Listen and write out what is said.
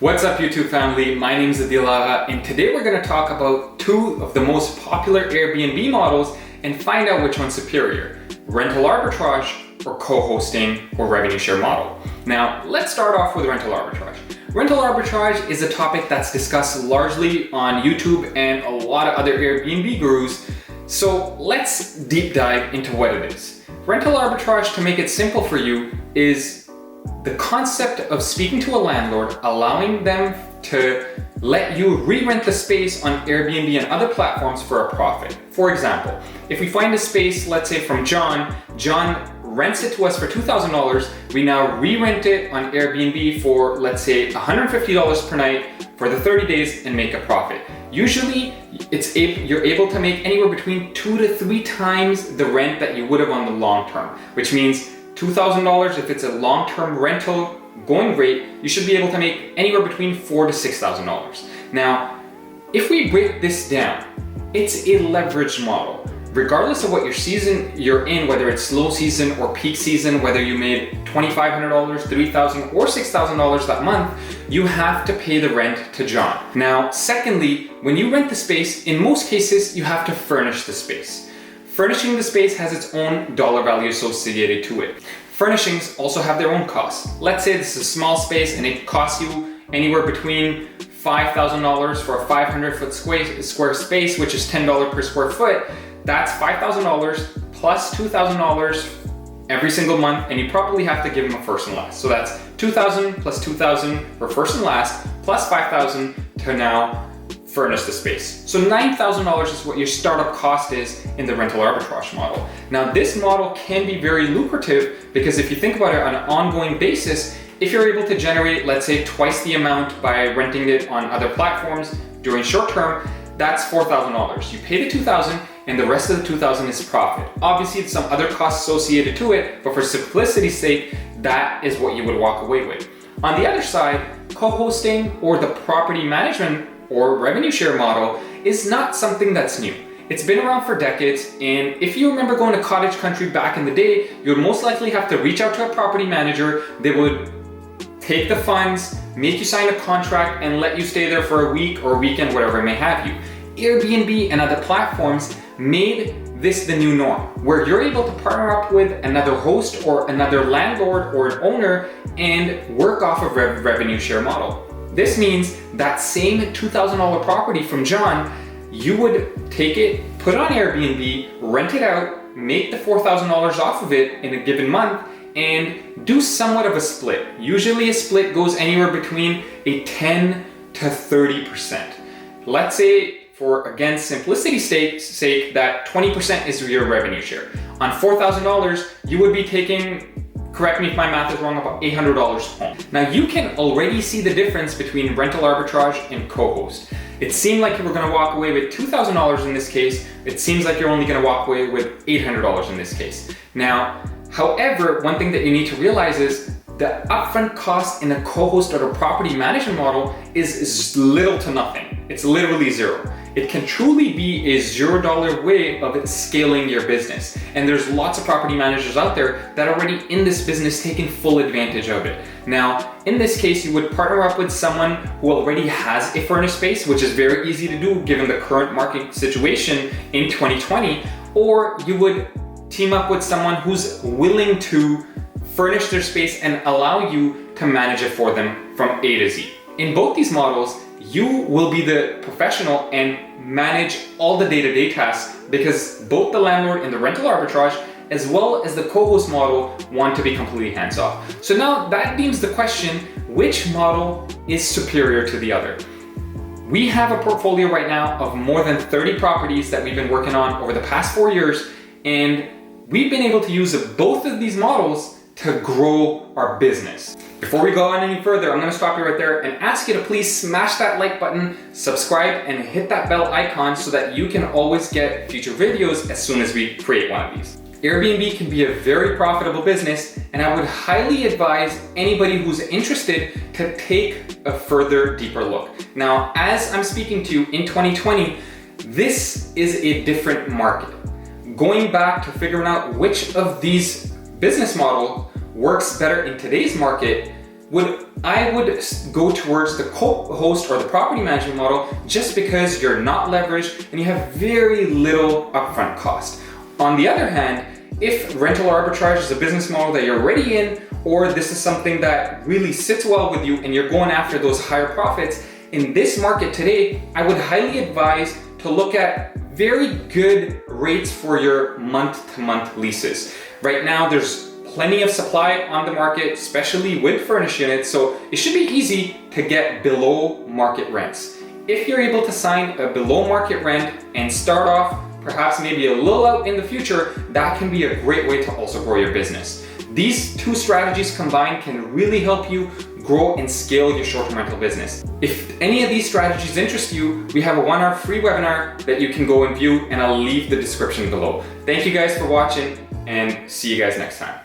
What's up, YouTube family? My name is Adilaga, and today we're going to talk about two of the most popular Airbnb models and find out which one's superior: rental arbitrage or co-hosting or revenue share model. Now, let's start off with rental arbitrage. Rental arbitrage is a topic that's discussed largely on YouTube and a lot of other Airbnb gurus. So let's deep dive into what it is. Rental arbitrage, to make it simple for you, is the concept of speaking to a landlord, allowing them to let you re-rent the space on Airbnb and other platforms for a profit. For example, if we find a space, let's say from John rents it to us for $2,000, we now re-rent it on Airbnb for, let's say, $150 per night for the 30 days and make a profit. Usually, you're able to make anywhere between 2 to 3 times the rent that you would have on the long term, which means $2,000, if it's a long-term rental going rate, you should be able to make anywhere between $4,000 to $6,000. Now, if we break this down, it's a leverage model. Regardless of what your season you're in, whether it's slow season or peak season, whether you made $2,500, $3,000 or $6,000 that month, you have to pay the rent to John. Now, secondly, when you rent the space, in most cases, you have to furnish the space. Furnishing the space has its own dollar value associated to it. Furnishings also have their own costs. Let's say this is a small space and it costs you anywhere between $5,000 for a 500-foot square space, which is $10 per square foot. That's $5,000 plus $2,000 every single month, and you probably have to give them a first and last. So that's $2,000 plus $2,000 for first and last, plus $5,000 to now furnish the space. So $9,000 is what your startup cost is in the rental arbitrage model. Now, this model can be very lucrative because if you think about it on an ongoing basis, if you're able to generate, let's say, twice the amount by renting it on other platforms during short term, that's $4,000. You pay the $2,000 and the rest of the $2,000 is profit. Obviously, there's some other costs associated to it, but for simplicity's sake, that is what you would walk away with. On the other side, co-hosting or the property management or revenue share model is not something that's new. It's been around for decades, and if you remember going to cottage country back in the day, you would most likely have to reach out to a property manager. They would take the funds, make you sign a contract, and let you stay there for a week or a weekend, whatever it may have you. Airbnb and other platforms made this the new norm, where you're able to partner up with another host or another landlord or an owner and work off of revenue share model. This means that same $2,000 property from John, you would take it, put it on Airbnb, rent it out, make the $4,000 off of it in a given month, and do somewhat of a split. Usually a split goes anywhere between a 10 to 30%. Let's say, for again simplicity's sake, that 20% is your revenue share. On $4,000, you would be taking, correct me if my math is wrong, about $800 home. Now, you can already see the difference between rental arbitrage and co-host. It seemed like you were going to walk away with $2,000 in this case. It seems like you're only going to walk away with $800 in this case. Now, however, one thing that you need to realize is the upfront cost in a co-host or a property management model is little to nothing. It's literally zero. It can truly be a $0 way of scaling your business. And there's lots of property managers out there that are already in this business taking full advantage of it. Now, in this case, you would partner up with someone who already has a furnished space, which is very easy to do given the current market situation in 2020, or you would team up with someone who's willing to furnish their space and allow you to manage it for them from A to Z. In both these models, you will be the professional and manage all the day-to-day tasks because both the landlord in the rental arbitrage as well as the co-host model want to be completely hands-off. So now that leaves the question, which model is superior to the other? We have a portfolio right now of more than 30 properties that we've been working on over the past 4 years, and we've been able to use both of these models to grow our business. Before we go on any further, I'm going to stop you right there and ask you to please smash that like button, subscribe, and hit that bell icon so that you can always get future videos as soon as we create one of these. Airbnb can be a very profitable business, and I would highly advise anybody who's interested to take a further, deeper look. Now, as I'm speaking to you in 2020, this is a different market. Going back to figuring out which of these business model works better in today's market I would go towards the co-host or the property management model just because you're not leveraged and you have very little upfront cost. On the other hand, if rental arbitrage is a business model that you're already in, or this is something that really sits well with you and you're going after those higher profits, in this market today, I would highly advise to look at very good rates for your month-to-month leases. Right now, there's plenty of supply on the market, especially with furnished units, so it should be easy to get below market rents. If you're able to sign a below market rent and start off perhaps maybe a little out in the future, that can be a great way to also grow your business. These two strategies combined can really help you grow and scale your short-term rental business. If any of these strategies interest you, we have a 1-hour free webinar that you can go and view, and I'll leave the description below. Thank you guys for watching, and see you guys next time.